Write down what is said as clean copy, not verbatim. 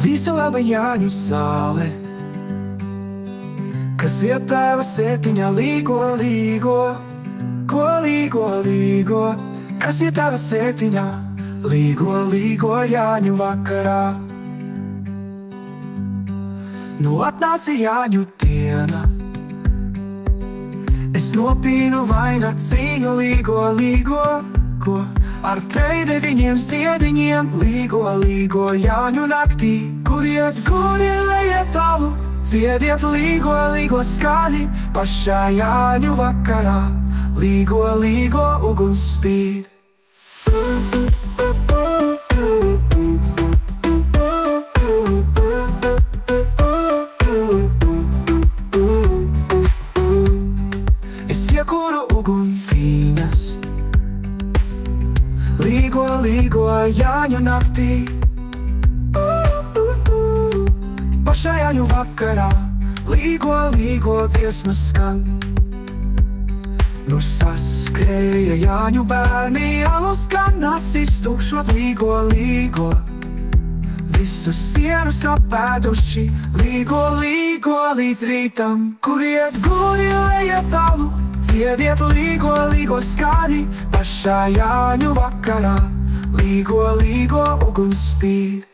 Visa laba Jāņu zāle, kas iet tēva sētiņā līgo, līgo, ko līgo, līgo, kas iet tēva sētiņā līgo, līgo Jāņu vakarā. Nu atnāca Jāņu diena, es nopīnu vainagcīņu līgo, līgo, ko ar 9 ziediņiem līgo, līgo Jāņu naktī, kur iet guni, lejiet tālu, dziediet līgo, līgo skaļi, pašā Jāņu vakarā, līgo, līgo uguns spīd. Es iekuru uguntīņas, līgo, līgo Jāņu naktī, pašā Jāņu vakarā, līgo, līgo dziesmas skan. Nu saskrēja Jāņu bērni, alus kanas iztukšot līgo, līgo, visu sienu sapēduši, līgo, līgo līdz rītam, kur iet guni, lejiet tālu, dziediet līgo, līgo skaļi, pašā Jāņu vakarā, līgo, līgo uguns spīd.